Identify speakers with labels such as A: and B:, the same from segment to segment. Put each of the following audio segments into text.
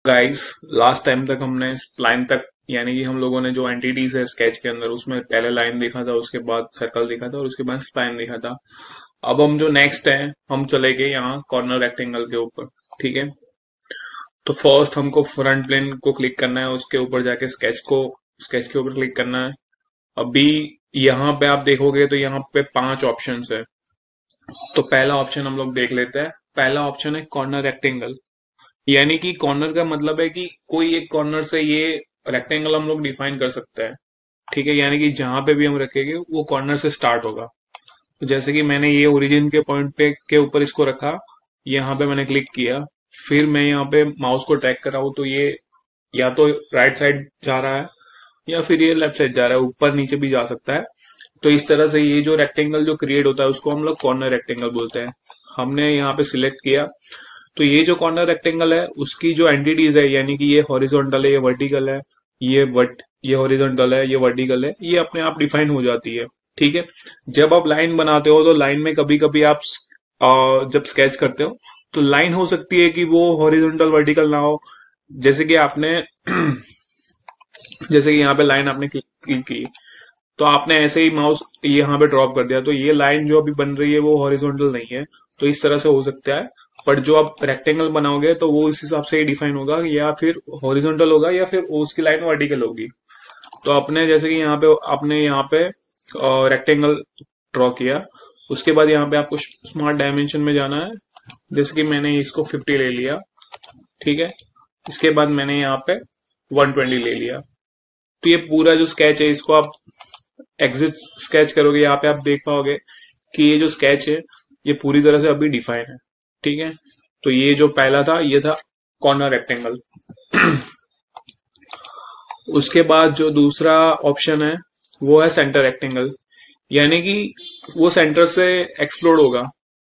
A: Guys, last time तक हमने line तक यानी कि हम लोगों ने जो एंटिटीज है स्केच के अंदर उसमें पहले लाइन देखा था, उसके बाद सर्कल देखा था और उसके बाद स्पाइन देखा था। अब हम जो नेक्स्ट है हम चले गए यहाँ कॉर्नर रेक्टेंगल के ऊपर। ठीक है, तो फर्स्ट हमको फ्रंट प्लेन को क्लिक करना है, उसके ऊपर जाके स्केच के ऊपर क्लिक करना है। अभी यहाँ पे आप देखोगे तो यहाँ पे 5 ऑप्शंस है। तो पहला ऑप्शन हम लोग देख लेते हैं। पहला ऑप्शन है कॉर्नर रेक्टेंगल, यानी कि कॉर्नर का मतलब है कि कोई एक कॉर्नर से ये रेक्टेंगल हम लोग डिफाइन कर सकते हैं। ठीक है, यानी कि जहां पे भी हम रखेंगे वो कॉर्नर से स्टार्ट होगा। तो जैसे कि मैंने ये ओरिजिन के पॉइंट पे के ऊपर इसको रखा, यहाँ पे मैंने क्लिक किया, फिर मैं यहाँ पे माउस को ट्रैक कर रहा हूँ, तो ये या तो राइट साइड जा रहा है या फिर ये लेफ्ट साइड जा रहा है, ऊपर नीचे भी जा सकता है। तो इस तरह से ये जो रेक्टेंगल जो क्रिएट होता है उसको हम लोग कॉर्नर रेक्टेंगल बोलते हैं। हमने यहाँ पे सिलेक्ट किया, तो ये जो कॉर्नर रेक्टेंगल है उसकी जो एंटिटीज है, यानी कि ये हॉरिजॉन्टल है, ये वर्टिकल है, ये हॉरिजॉन्टल है, ये वर्टिकल है, ये अपने आप डिफाइन हो जाती है। ठीक है, जब आप लाइन बनाते हो तो लाइन में कभी कभी आप जब स्केच करते हो तो लाइन हो सकती है कि वो हॉरिजॉन्टल वर्टिकल ना हो। जैसे कि आपने जैसे कि यहाँ पे लाइन आपने क्लिक की, तो आपने ऐसे ही माउस यहाँ पे ड्रॉप कर दिया, तो ये लाइन जो अभी बन रही है वो हॉरिजॉन्टल नहीं है। तो इस तरह से हो सकता है, पर जो आप रेक्टेंगल बनाओगे तो वो इस हिसाब से ही डिफाइन होगा, या फिर हॉरिजॉन्टल होगा या फिर उसकी लाइन वर्टिकल होगी। तो अपने जैसे कि यहाँ पे आपने यहाँ पे रेक्टेंगल ड्रॉ किया, उसके बाद यहाँ पे आपको स्मार्ट डायमेंशन में जाना है। जैसे कि मैंने इसको 50 ले लिया। ठीक है, इसके बाद मैंने यहाँ पे 120 ले लिया। तो ये पूरा जो स्केच है इसको आप एग्जिट स्केच करोगे, यहाँ पे आप देख पाओगे कि ये जो स्केच है ये पूरी तरह से अभी डिफाइन है। ठीक है, तो ये जो पहला था ये था कॉर्नर रेक्टेंगल। उसके बाद जो दूसरा ऑप्शन है वो है सेंटर रेक्टेंगल, यानी कि वो सेंटर से एक्सप्लोड होगा।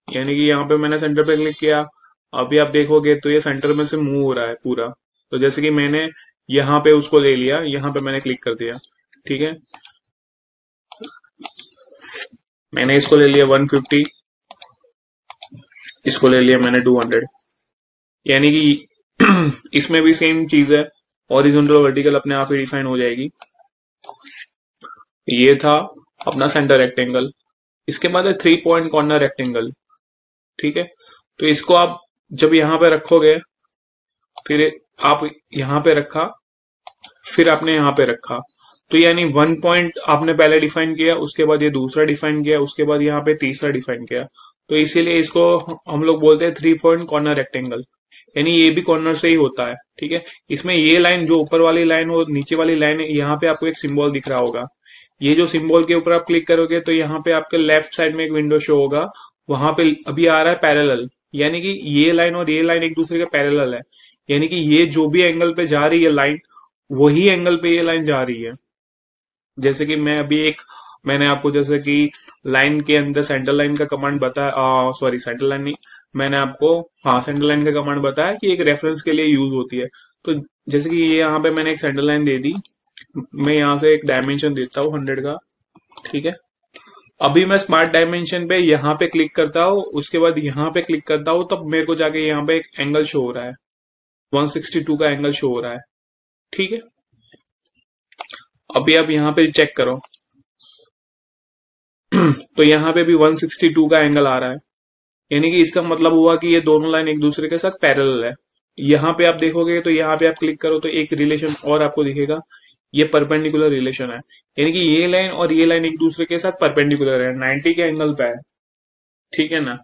A: यानी कि यहाँ पे मैंने सेंटर पे क्लिक किया, अभी आप देखोगे तो ये सेंटर में से मूव हो रहा है पूरा। तो जैसे कि मैंने यहाँ पे उसको ले लिया, यहाँ पे मैंने क्लिक कर दिया। ठीक है, मैंने इसको ले लिया 150, इसको ले लिया मैंने 200। यानी कि इसमें भी सेम चीज है, हॉरिजॉन्टल और वर्टिकल अपने आप ही डिफाइन हो जाएगी। ये था अपना सेंटर रेक्टेंगल। इसके बाद है 3 पॉइंट कॉर्नर रेक्टेंगल। ठीक है, तो इसको आप जब यहाँ पे रखोगे, फिर आप यहाँ पे रखा, फिर आपने यहाँ पे रखा, तो यानी 1 पॉइंट आपने पहले डिफाइन किया, उसके बाद ये दूसरा डिफाइन किया, उसके बाद यहाँ पे तीसरा डिफाइन किया। तो इसीलिए इसको हम लोग बोलते हैं 3 पॉइंट कॉर्नर रेक्टेंगल, यानी ये भी कॉर्नर से ही होता है। ठीक है, इसमें ये लाइन जो ऊपर वाली लाइन और नीचे वाली लाइन है, यहाँ पे आपको एक सिंबल दिख रहा होगा। ये जो सिंबल के ऊपर आप क्लिक करोगे तो यहाँ पे आपके लेफ्ट साइड में एक विंडो शो होगा, वहां पे अभी आ रहा है पैरेलल, यानी कि ये लाइन और ये लाइन एक दूसरे के पैरेलल है। यानी कि ये जो भी एंगल पे जा रही है लाइन, वही एंगल पे ये लाइन जा रही है। जैसे कि मैं अभी मैंने आपको जैसे कि लाइन के अंदर सेंटर लाइन का कमांड बताया, सॉरी सेंटर लाइन नहीं, मैंने आपको हाँ सेंटर लाइन का कमांड बताया कि एक रेफरेंस के लिए यूज होती है। तो जैसे कि ये यहाँ पे मैंने एक सेंटर लाइन दे दी, मैं यहाँ से एक डायमेंशन देता हूँ 100 का। ठीक है, अभी मैं स्मार्ट डायमेंशन पे यहाँ पे क्लिक करता हूँ, उसके बाद यहाँ पे क्लिक करता हूँ, तब मेरे को जाके यहाँ पे एक एंगल शो हो रहा है, 162 का एंगल शो हो रहा है। ठीक है, अभी आप यहाँ पे चेक करो तो यहाँ पे भी 162 का एंगल आ रहा है, यानी कि इसका मतलब हुआ कि ये दोनों लाइन एक दूसरे के साथ पैरेलल है। यहाँ पे आप देखोगे तो यहाँ पे आप क्लिक करो तो एक रिलेशन और आपको दिखेगा, ये परपेंडिकुलर रिलेशन है, यानी कि ये लाइन और ये लाइन एक दूसरे के साथ परपेंडिकुलर है, 90 के एंगल पे है। ठीक है ना,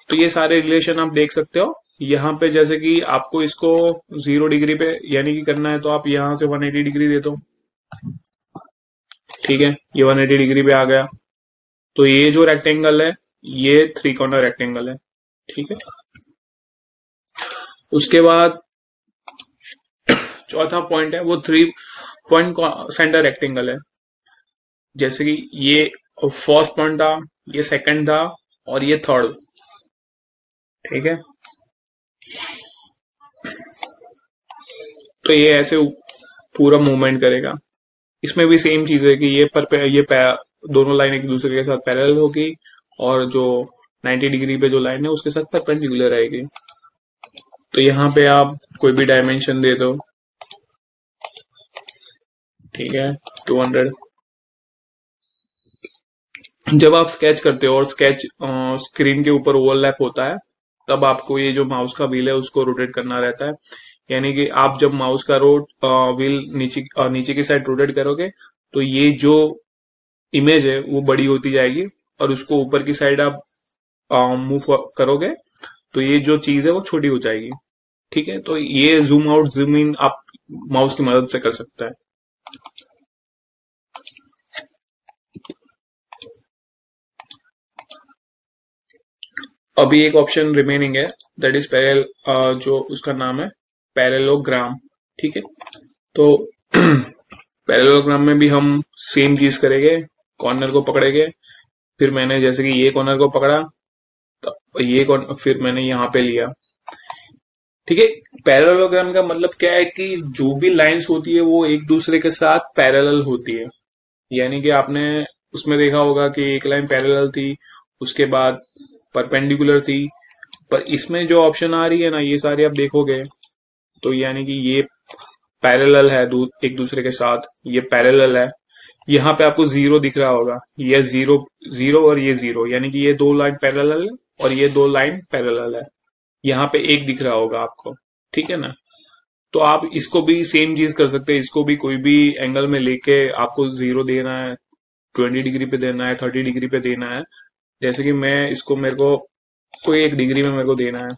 A: तो ये सारे रिलेशन आप देख सकते हो यहाँ पे। जैसे कि आपको इसको 0 डिग्री पे यानी कि करना है तो आप यहाँ से 180 डिग्री दे दो। ठीक है, ये 180 डिग्री पे आ गया। तो ये जो रेक्टेंगल है ये 3 कॉर्नर रेक्टेंगल है। ठीक है, उसके बाद चौथा पॉइंट है वो 3 पॉइंट सेंटर रेक्टेंगल है। जैसे कि ये फर्स्ट पॉइंट था, ये सेकंड था और ये थर्ड। ठीक है, तो ये ऐसे पूरा मूवमेंट करेगा। इसमें भी सेम चीज है कि दोनों लाइन एक दूसरे के साथ पैरेलल होगी और जो 90 डिग्री पे जो लाइन है उसके साथ परपेंडिकुलर रहेगी। तो तो यहाँ पे आप कोई भी डायमेंशन दे दो, ठीक है, 200। जब आप स्केच करते हो और स्केच स्क्रीन के ऊपर ओवरलैप होता है, तब आपको ये जो माउस का व्हील है उसको रोटेट करना रहता है। यानी कि आप जब माउस का व्हील नीचे की साइड रोटेट करोगे, तो ये जो इमेज है वो बड़ी होती जाएगी, और उसको ऊपर की साइड आप मूव करोगे तो ये जो चीज है वो छोटी हो जाएगी। ठीक है, तो ये जूम आउट जूम इन आप माउस की मदद से कर सकते हैं। अभी एक ऑप्शन रिमेनिंग है, दैट इज पैरेल, जो उसका नाम है पैरेलोग्राम। ठीक है, तो पैरेलोग्राम में भी हम सेम चीज करेंगे, कॉर्नर को पकड़ेंगे, फिर मैंने जैसे कि ये कॉर्नर को पकड़ा, तो ये कॉर्नर फिर मैंने यहाँ पे लिया। ठीक है, पैरेललोग्राम का मतलब क्या है कि जो भी लाइंस होती है वो एक दूसरे के साथ पैरेलल होती है। यानी कि आपने उसमें देखा होगा कि एक लाइन पैरेलल थी, उसके बाद परपेंडिकुलर थी, पर इसमें जो ऑप्शन आ रही है ना, ये सारी आप देखोगे तो यानी कि ये पैरेलल है एक दूसरे के साथ, ये पैरेलल है। यहाँ पे आपको जीरो दिख रहा होगा, ये जीरो जीरो और ये जीरो, यानी कि ये दो लाइन पैरेलल है और ये दो लाइन पैरेलल है। यहाँ पे एक दिख रहा होगा आपको, ठीक है ना। तो आप इसको भी सेम चीज कर सकते हैं, इसको भी कोई भी एंगल में लेके आपको जीरो देना है, 20 डिग्री पे देना है, 30 डिग्री पे देना है। जैसे कि मैं इसको, मेरे को कोई एक डिग्री में मेरे को देना है,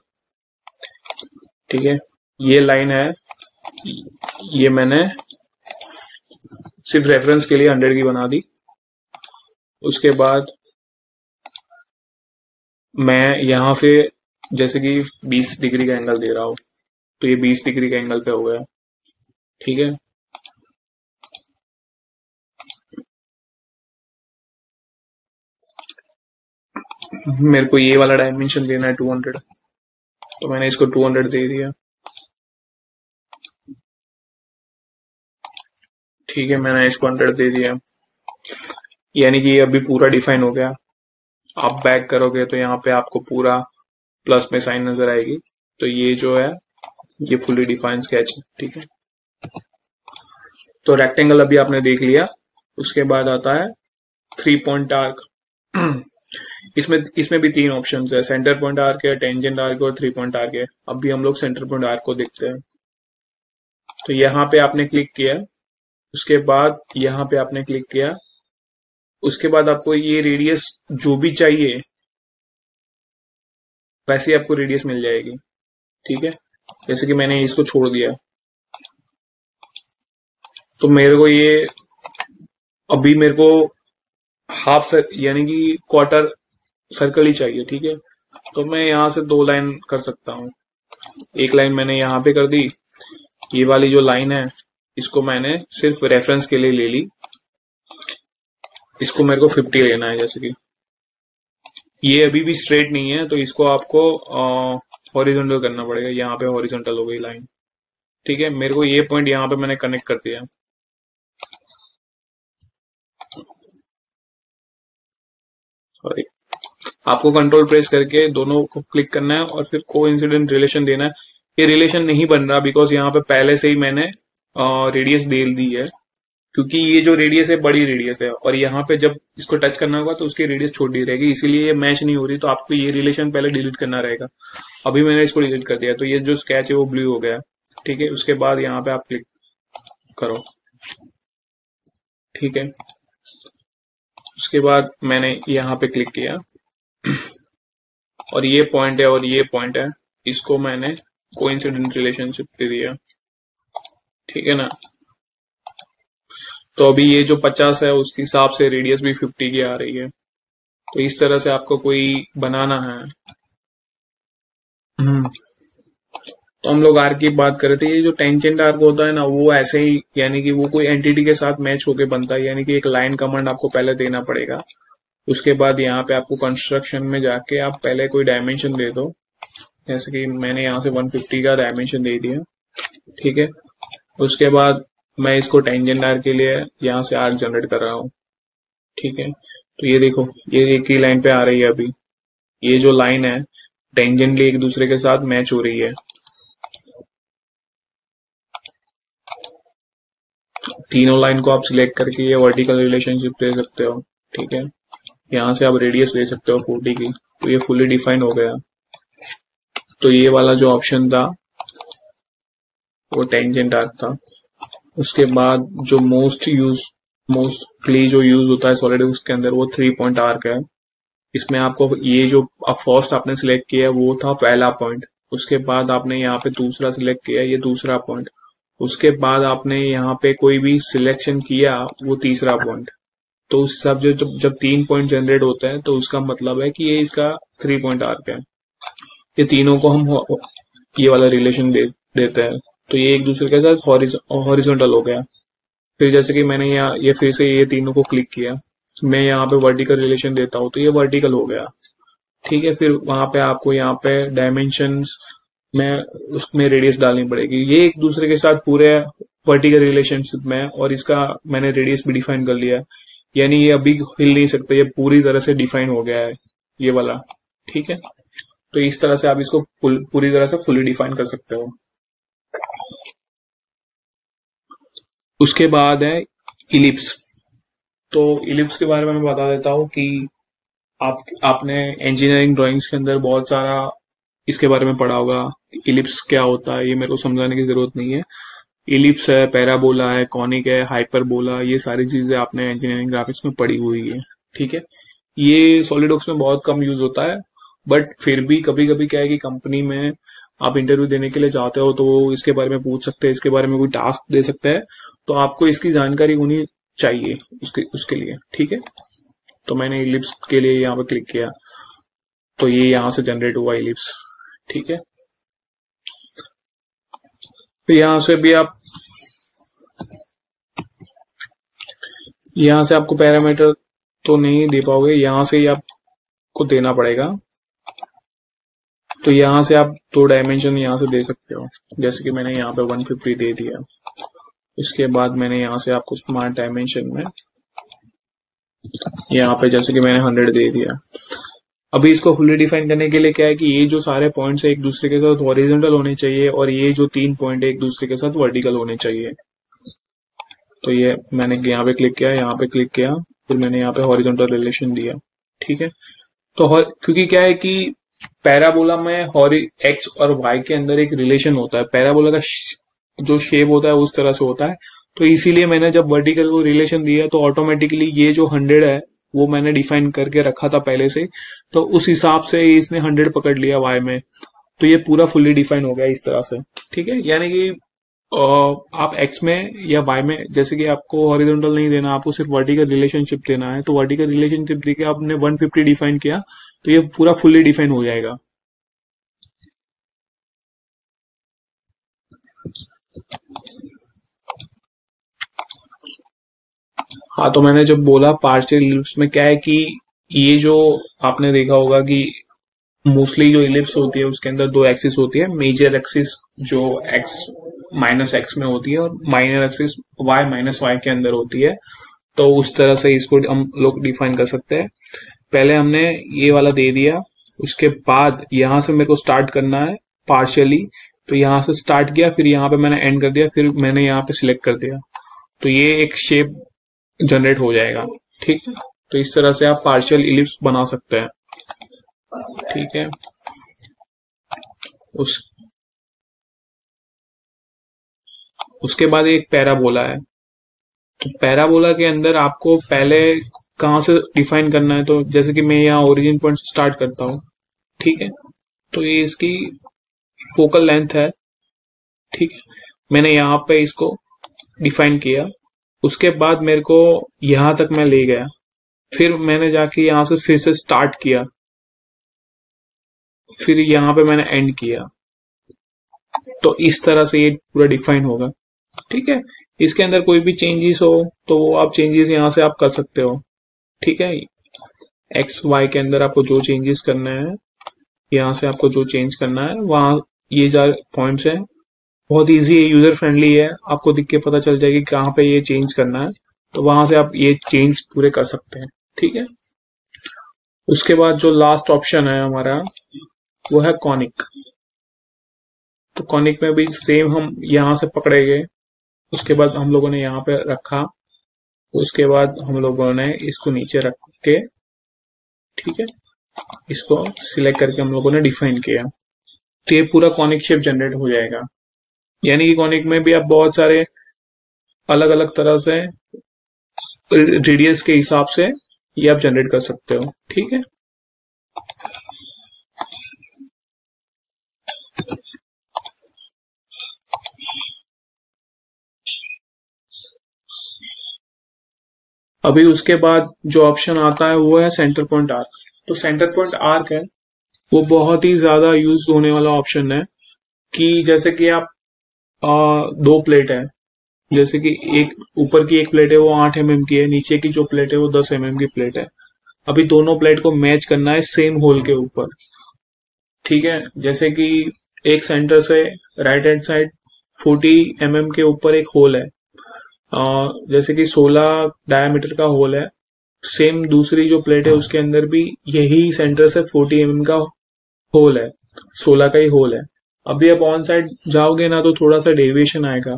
A: ठीक है। ये लाइन है, ये मैंने सिर्फ रेफरेंस के लिए 100 की बना दी। उसके बाद मैं यहां से जैसे कि 20 डिग्री का एंगल दे रहा हूं, तो ये 20 डिग्री का एंगल पे हो गया, ठीक है। मेरे को ये वाला डायमेंशन देना है 200, तो मैंने इसको 200 दे दिया, ठीक है। मैंने इसको 100 दे दिया, यानी कि ये अभी पूरा डिफाइन हो गया। आप बैक करोगे तो यहाँ पे आपको पूरा प्लस में साइन नजर आएगी। तो ये जो है ये फुली डिफाइंड स्केच है, ठीक है। तो रेक्टेंगल अभी आपने देख लिया। उसके बाद आता है 3 पॉइंट आर्क। इसमें भी 3 ऑप्शन है, सेंटर पॉइंट आर्क है, टेंजेंट आर्क और 3 पॉइंट आर्क है। अभी हम लोग सेंटर पॉइंट आर्क को देखते हैं। तो यहाँ पे आपने क्लिक किया, उसके बाद यहाँ पे आपने क्लिक किया, उसके बाद आपको ये रेडियस जो भी चाहिए वैसे आपको रेडियस मिल जाएगी, ठीक है। जैसे कि मैंने इसको छोड़ दिया, तो मेरे को ये अभी मेरे को हाफ सर यानी कि क्वार्टर सर्कल ही चाहिए, ठीक है। तो मैं यहाँ से 2 लाइन कर सकता हूँ। एक लाइन मैंने यहाँ पे कर दी, ये वाली जो लाइन है इसको मैंने सिर्फ रेफरेंस के लिए ले ली। इसको मेरे को 50 लेना है, जैसे कि ये अभी भी स्ट्रेट नहीं है, तो इसको आपको हॉरिजॉन्टल करना पड़ेगा। यहाँ पे हॉरिजॉन्टल हो गई लाइन, ठीक है। मेरे को ये पॉइंट यहाँ पे मैंने कनेक्ट कर दिया, सॉरी। आपको कंट्रोल प्रेस करके दोनों को क्लिक करना है और फिर कोइंसिडेंट रिलेशन देना है। ये रिलेशन नहीं बन रहा बिकॉज यहाँ पे पहले से ही मैंने रेडियस दे दी है, क्योंकि ये जो रेडियस है बड़ी रेडियस है, और यहाँ पे जब इसको टच करना होगा तो उसकी रेडियस छोटी रहेगी, इसीलिए ये मैच नहीं हो रही। तो आपको ये रिलेशन पहले डिलीट करना रहेगा। अभी मैंने इसको डिलीट कर दिया, तो ये जो स्केच है वो ब्लू हो गया, ठीक है। उसके बाद यहाँ पे आप क्लिक करो, ठीक है। उसके बाद मैंने यहाँ पे क्लिक किया और ये पॉइंट है और ये पॉइंट है, इसको मैंने कोइंसिडेंट रिलेशनशिप दे दिया, ठीक है ना। तो अभी ये जो 50 है उसके हिसाब से रेडियस भी 50 की आ रही है। तो इस तरह से आपको कोई बनाना है। तो हम लोग आर्क की बात कर रहे थे। ये जो टेंजेंट आर्क होता है ना, वो ऐसे ही यानी कि वो कोई एंटिटी के साथ मैच होके बनता है, यानी कि एक लाइन कमांड आपको पहले देना पड़ेगा। उसके बाद यहाँ पे आपको कंस्ट्रक्शन में जाके आप पहले कोई डायमेंशन दे दो, जैसे कि मैंने यहाँ से 150 का डायमेंशन दे दिया, ठीक है। उसके बाद मैं इसको टेंजेंट आर्क के लिए यहाँ से आर्क जनरेट कर रहा हूँ, ठीक है। तो ये देखो, ये एक ही लाइन पे आ रही है। अभी ये जो लाइन है टेंजेंटली एक दूसरे के साथ मैच हो रही है, तीनों लाइन को आप सिलेक्ट करके ये वर्टिकल रिलेशनशिप दे सकते हो। ठीक है, यहाँ से आप रेडियस ले सकते हो 40 की, तो ये फुली डिफाइन हो गया। तो ये वाला जो ऑप्शन था वो टेंजेंट आर्क था। उसके बाद जो मोस्टली जो यूज होता है सॉलिडवर्क्स के अंदर वो 3 पॉइंट आर्क है। इसमें आपको ये जो फर्स्ट आपने सिलेक्ट किया वो था पहला पॉइंट, उसके बाद आपने यहाँ पे दूसरा सिलेक्ट किया, ये दूसरा पॉइंट, उसके बाद आपने यहाँ पे कोई भी सिलेक्शन किया वो तीसरा पॉइंट। तो उस हिसाब से जब 3 पॉइंट जनरेट होते हैं तो उसका मतलब है कि ये इसका 3 पॉइंट आर्क है। ये तीनों को हम ये वाला रिलेशन देते हैं, तो ये एक दूसरे के साथ हॉरिजॉन्टल हो गया। फिर जैसे कि मैंने यहाँ ये फिर से ये तीनों को क्लिक किया, मैं यहाँ पे वर्टिकल रिलेशन देता हूँ तो ये वर्टिकल हो गया। ठीक है, फिर वहां पे आपको यहाँ पे डायमेंशंस में उसमें रेडियस डालनी पड़ेगी। ये एक दूसरे के साथ पूरे वर्टिकल रिलेशनशिप में, और इसका मैंने रेडियस भी डिफाइन कर लिया, यानी ये अभी हिल नहीं सकता, ये पूरी तरह से डिफाइन हो गया है ये वाला। ठीक है, तो इस तरह से आप इसको पूरी तरह से फुली डिफाइन कर सकते हो। उसके बाद है इलिप्स। तो इलिप्स के बारे में मैं बता देता हूँ कि आपने इंजीनियरिंग ड्राइंग्स के अंदर बहुत सारा इसके बारे में पढ़ा होगा। इलिप्स क्या होता है ये मेरे को समझाने की जरूरत नहीं है। इलिप्स है, पैराबोला है, कॉनिक है, हाइपरबोला, ये सारी चीजें आपने इंजीनियरिंग ग्राफिक्स में पढ़ी हुई है। ठीक है, ये सॉलिडवर्क्स में बहुत कम यूज होता है, बट फिर भी कभी कभी क्या है कि कंपनी में आप इंटरव्यू देने के लिए जाते हो तो वो इसके बारे में पूछ सकते हैं, इसके बारे में कोई टास्क दे सकते हैं, तो आपको इसकी जानकारी होनी चाहिए उसके लिए। ठीक है, तो मैंने इलिप्स के लिए यहाँ पे क्लिक किया तो ये यहाँ से जनरेट हुआ इलिप्स। ठीक है, फिर यहाँ से आपको पैरामीटर तो नहीं दे पाओगे, यहाँ से ही आपको देना पड़ेगा। तो यहाँ से आप 2 डायमेंशन यहाँ से दे सकते हो, जैसे कि मैंने यहाँ पे 150 दे दिया। इसके बाद मैंने यहाँ से आपको स्मार्ट डायमेंशन में यहाँ पे जैसे कि मैंने 100 दे दिया। अभी इसको फुली डिफाइन करने के लिए क्या है कि ये जो सारे पॉइंट्स है एक दूसरे के साथ हॉरिजॉन्टल होने चाहिए, और ये जो 3 पॉइंट है एक दूसरे के साथ वर्टिकल होने चाहिए। तो ये मैंने यहाँ पे क्लिक किया, यहाँ पे क्लिक किया, फिर मैंने यहाँ पे हॉरिजॉन्टल रिलेशन दिया। ठीक है, तो क्योंकि क्या है कि पैराबोला में एक्स और वाई के अंदर एक रिलेशन होता है, पैराबोला का जो शेप होता है उस तरह से होता है, तो इसीलिए मैंने जब वर्टिकल को रिलेशन दिया तो ऑटोमेटिकली ये जो 100 है वो मैंने डिफाइन करके रखा था पहले से, तो उस हिसाब से इसने 100 पकड़ लिया वाई में, तो ये पूरा फुली डिफाइन हो गया इस तरह से। ठीक है, यानी कि आप एक्स में या वाई में जैसे कि आपको हॉरिजॉन्टल नहीं देना, आपको सिर्फ वर्टिकल रिलेशनशिप देना है, तो वर्टिकल रिलेशनशिप देके आपने 150 डिफाइन किया तो ये पूरा फुली डिफाइन हो जाएगा। हाँ, तो मैंने जब बोला पार्शियल इलिप्स में क्या है कि ये जो आपने देखा होगा कि मोस्टली जो इलिप्स होती है उसके अंदर 2 एक्सिस होती है, मेजर एक्सिस जो एक्स माइनस एक्स में होती है और minor axis y minus y के अंदर होती है। तो उस तरह से इसको हम लोग डिफाइन कर सकते हैं। पहले हमने ये वाला दे दिया, उसके बाद यहां से मेरे को स्टार्ट करना है पार्शियली, तो यहां से स्टार्ट किया, फिर यहाँ पे मैंने एंड कर दिया, फिर मैंने यहाँ पे सिलेक्ट कर दिया, तो ये एक शेप जनरेट हो जाएगा। ठीक है, तो इस तरह से आप पार्शियल इलिप्स बना सकते हैं। ठीक है, उसके बाद एक पैराबोला है। तो पैराबोला के अंदर आपको पहले कहाँ से डिफाइन करना है, तो जैसे कि मैं यहाँ ओरिजिन पॉइंट से स्टार्ट करता हूँ। ठीक है, तो ये इसकी फोकल लेंथ है। ठीक है, मैंने यहाँ पे इसको डिफाइन किया, उसके बाद मेरे को यहां तक मैं ले गया, फिर मैंने जाके यहां से फिर से स्टार्ट किया, फिर यहाँ पे मैंने एंड किया, तो इस तरह से ये पूरा डिफाइन होगा। ठीक है, इसके अंदर कोई भी चेंजेस हो तो वो आप चेंजेस यहाँ से आप कर सकते हो। ठीक है, एक्स वाई के अंदर आपको जो चेंजेस करना है, यहाँ से आपको जो चेंज करना है, वहां ये 4 पॉइंट्स है, बहुत इजी है, यूजर फ्रेंडली है, आपको दिख के पता चल जाएगी कहाँ पे ये चेंज करना है, तो वहां से आप ये चेंज पूरे कर सकते हैं। ठीक है, उसके बाद जो लास्ट ऑप्शन है हमारा वो है कॉनिक। तो कॉनिक में भी सेम हम यहां से पकड़ेंगे, उसके बाद हम लोगों ने यहाँ पे रखा, उसके बाद हम लोगों ने इसको नीचे रख के, ठीक है, इसको सिलेक्ट करके हम लोगों ने डिफाइन किया, तो ये पूरा कॉनिक शेप जनरेट हो जाएगा। यानी कि कॉनिक में भी आप बहुत सारे अलग अलग तरह से रेडियस के हिसाब से ये आप जनरेट कर सकते हो, ठीक है। अभी उसके बाद जो ऑप्शन आता है वो है सेंटर पॉइंट आर्क। तो सेंटर पॉइंट आर्क है वो बहुत ही ज्यादा यूज होने वाला ऑप्शन है, कि जैसे कि आप दो प्लेट है, जैसे कि एक ऊपर की एक प्लेट है वो 8 mm की है, नीचे की जो प्लेट है वो 10 mm की प्लेट है। अभी दोनों प्लेट को मैच करना है सेम होल के ऊपर, ठीक है। जैसे कि एक सेंटर से राइट हैंड साइड 40 mm के ऊपर एक होल है, जैसे कि 16 डायमीटर का होल है, सेम दूसरी जो प्लेट है उसके अंदर भी यही सेंटर से 40 mm का होल है, 16 का ही होल है। अभी आप ऑन साइड जाओगे ना तो थोड़ा सा डेविएशन आएगा,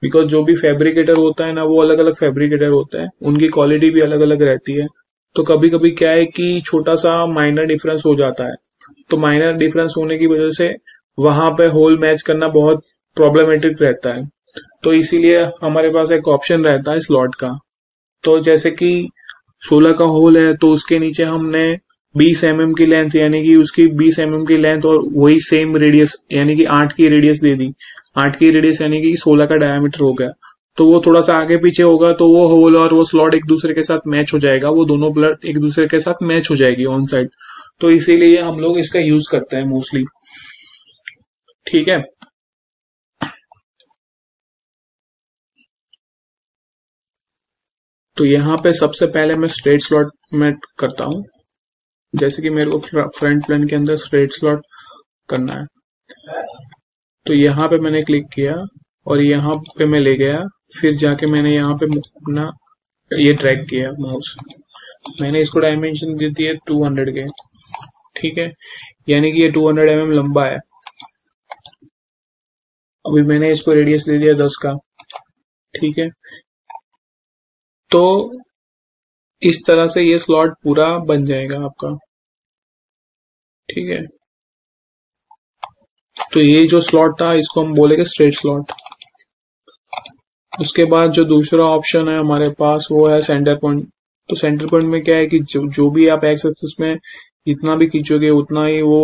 A: बिकॉज जो भी फैब्रिकेटर होता है ना वो अलग अलग फैब्रिकेटर होता है, उनकी क्वालिटी भी अलग अलग रहती है। तो कभी कभी क्या है कि छोटा सा माइनर डिफरेंस हो जाता है, तो माइनर डिफरेंस होने की वजह से वहां पे होल मैच करना बहुत प्रॉब्लमेटिक रहता है। तो इसीलिए हमारे पास एक ऑप्शन रहता है स्लॉट का। तो जैसे कि 16 का होल है तो उसके नीचे हमने 20 mm की लेंथ, यानी कि उसकी 20 mm की लेंथ और वही सेम रेडियस यानी कि 8 की रेडियस दे दी। 8 की रेडियस यानी कि 16 का डायमीटर हो गया, तो वो थोड़ा सा आगे पीछे होगा तो वो होल और वो स्लॉट एक दूसरे के साथ मैच हो जाएगा, वो दोनों ब्लड एक दूसरे के साथ मैच हो जाएगी ऑन साइड। तो इसीलिए हम लोग इसका यूज करते हैं मोस्टली, ठीक है। तो यहाँ पे सबसे पहले मैं स्ट्रेट स्लॉट में करता हूँ, जैसे कि मेरे को फ्रंट प्लेन के अंदर स्ट्रेट स्लॉट करना है। तो यहाँ पे मैंने क्लिक किया और यहाँ पे मैं ले गया, फिर जाके मैंने यहाँ पे अपना ये ड्रैग किया माउस, मैंने इसको डायमेंशन दे दिए 200 के, ठीक है, यानी कि ये 200 mm लंबा है। अभी मैंने इसको रेडियस दे दिया 10 का, ठीक है। तो इस तरह से ये स्लॉट पूरा बन जाएगा आपका, ठीक है। तो ये जो स्लॉट था इसको हम बोलेंगे स्ट्रेट स्लॉट। उसके बाद जो दूसरा ऑप्शन है हमारे पास वो है सेंटर पॉइंट। तो सेंटर पॉइंट में क्या है कि जो भी आप एक्स एक्सिस में जितना भी खींचोगे उतना ही वो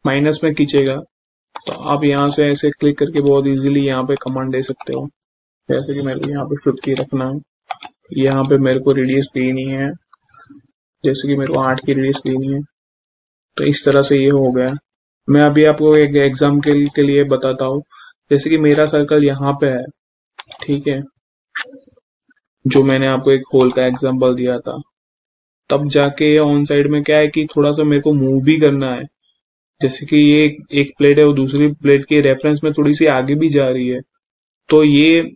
A: माइनस में खींचेगा। तो आप यहाँ से ऐसे क्लिक करके बहुत इजीली यहाँ पे कमांड दे सकते हो, जैसे कि मेरे को यहाँ पे 50 रखना है, यहाँ पे मेरे को रेडियस देनी है, जैसे कि मेरे को 8 की रेडियस देनी है। तो इस तरह से ये हो गया। मैं अभी आपको एक एग्जाम के लिए बताता हूँ, जैसे कि मेरा सर्कल यहाँ पे है, ठीक है, जो मैंने आपको एक होल का एग्जांपल दिया था। तब जाके ऑन साइड में क्या है कि थोड़ा सा मेरे को मूव भी करना है, जैसे कि ये एक प्लेट है वो दूसरी प्लेट के रेफरेंस में थोड़ी सी आगे भी जा रही है, तो ये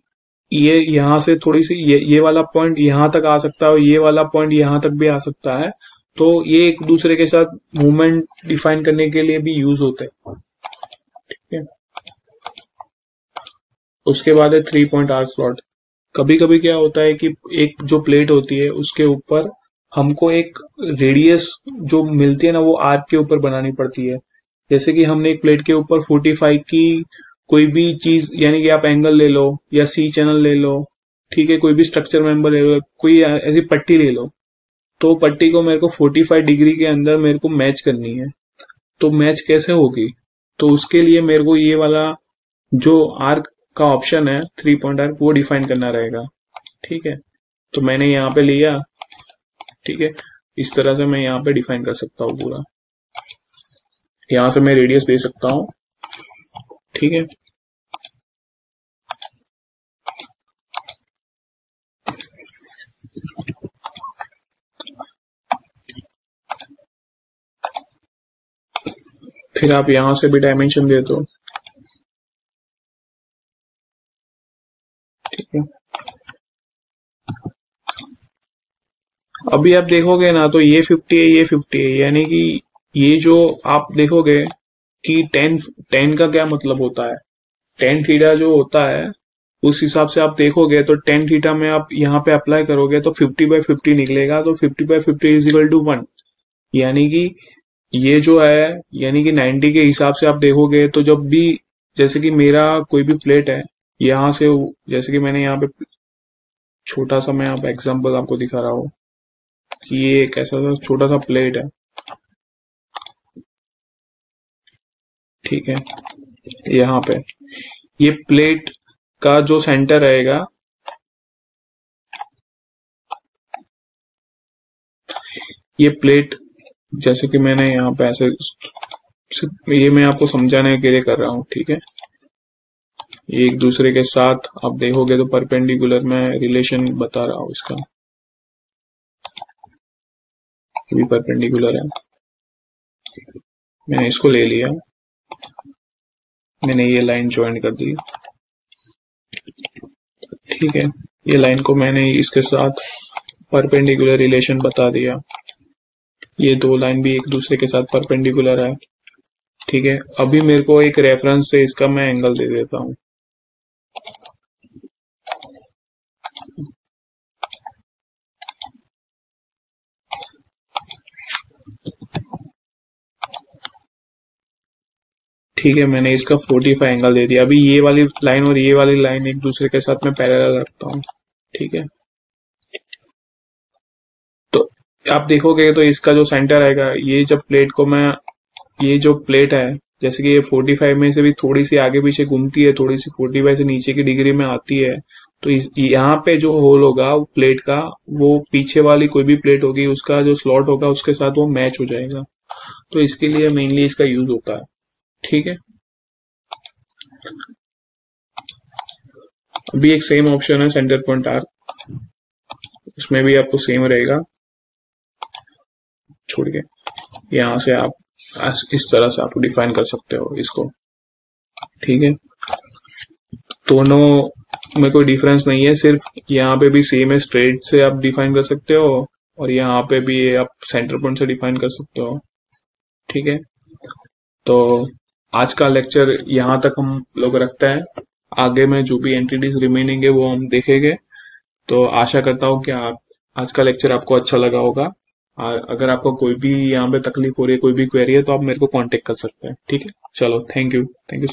A: यहाँ से थोड़ी सी ये वाला पॉइंट यहाँ तक आ सकता है और ये वाला पॉइंट यहाँ तक भी आ सकता है। तो ये एक दूसरे के साथ मूवमेंट डिफाइन करने के लिए भी यूज होते हैं, ठीक है। उसके बाद है 3 पॉइंट आर्क स्लॉट। कभी कभी क्या होता है कि एक जो प्लेट होती है उसके ऊपर हमको एक रेडियस जो मिलती है ना वो आर्क के ऊपर बनानी पड़ती है। जैसे कि हमने एक प्लेट के ऊपर 45 की कोई भी चीज, यानी कि आप एंगल ले लो या सी चैनल ले लो, ठीक है, कोई भी स्ट्रक्चर मेंबर ले लो, कोई ऐसी पट्टी ले लो, तो पट्टी को मेरे को 45 डिग्री के अंदर मेरे को मैच करनी है। तो मैच कैसे होगी, तो उसके लिए मेरे को ये वाला जो आर्क का ऑप्शन है 3 पॉइंट आर्क वो डिफाइन करना रहेगा, ठीक है। तो मैंने यहाँ पे लिया, ठीक है, इस तरह से मैं यहाँ पे डिफाइन कर सकता हूँ पूरा, यहाँ से मैं रेडियस दे सकता हूँ, ठीक है। फिर आप यहां से भी डायमेंशन दे दो, ठीक है। अभी आप देखोगे ना तो ये 50 है, ये 50 है, यानी कि ये जो आप देखोगे कि 10 का क्या मतलब होता है। 10 थीटा जो होता है उस हिसाब से आप देखोगे तो टेन थीटा में आप यहाँ पे अप्लाई करोगे तो 50/50 निकलेगा, तो 50/50 इज इक्वल टू 1। यानी कि ये जो है, यानी कि 90 के हिसाब से आप देखोगे तो जब भी, जैसे कि मेरा कोई भी प्लेट है यहाँ से, जैसे कि मैंने यहाँ पे छोटा सा, मैं आप एग्जांपल आपको दिखा रहा हूँ कि ये एक ऐसा सा छोटा सा प्लेट है, ठीक है। यहाँ पे ये प्लेट का जो सेंटर रहेगा, ये प्लेट, जैसे कि मैंने यहाँ पे ऐसे, ये मैं आपको समझाने के लिए कर रहा हूँ, ठीक है। ये एक दूसरे के साथ आप देखोगे तो परपेंडिकुलर में रिलेशन बता रहा हूँ इसका, ये भी परपेंडिकुलर है। मैंने इसको ले लिया, मैंने ये लाइन ज्वाइन कर दी, ठीक है। ये लाइन को मैंने इसके साथ परपेंडिकुलर रिलेशन बता दिया, ये दो लाइन भी एक दूसरे के साथ परपेंडिकुलर है, ठीक है। अभी मेरे को एक रेफरेंस से इसका मैं एंगल दे देता हूँ, ठीक है। मैंने इसका 45 एंगल दे दिया। अभी ये वाली लाइन और ये वाली लाइन एक दूसरे के साथ मैं पैरेलल रखता हूँ, ठीक है। तो आप देखोगे तो इसका जो सेंटर आएगा, ये जब प्लेट को मैं, ये जो प्लेट है, जैसे कि ये 45 में से भी थोड़ी सी आगे पीछे घूमती है, थोड़ी सी 45 से नीचे की डिग्री में आती है, तो यहाँ पे जो होल होगा वो प्लेट का, वो पीछे वाली कोई भी प्लेट होगी उसका जो स्लॉट होगा उसके साथ वो मैच हो जाएगा। तो इसके लिए मेनली इसका यूज होता है, ठीक है। अभी एक सेम ऑप्शन है सेंटर पॉइंट आर्क, उसमें भी आपको सेम रहेगा, छोड़ के यहाँ से आप इस तरह से आप डिफाइन कर सकते हो इसको, ठीक है। दोनों में कोई डिफरेंस नहीं है, सिर्फ यहाँ पे भी सेम है, स्ट्रेट से आप डिफाइन कर सकते हो और यहाँ पे भी आप सेंटर पॉइंट से डिफाइन कर सकते हो, ठीक है। तो आज का लेक्चर यहाँ तक हम लोग रखते हैं, आगे में जो भी एंटिटीज रिमेनिंग है वो हम देखेंगे। तो आशा करता हूँ कि आप, आज का लेक्चर आपको अच्छा लगा होगा। अगर आपको कोई भी यहाँ पे तकलीफ हो रही है, कोई भी क्वेरी है, तो आप मेरे को कांटेक्ट कर सकते हैं, ठीक है। चलो, थैंक यू, थैंक यू।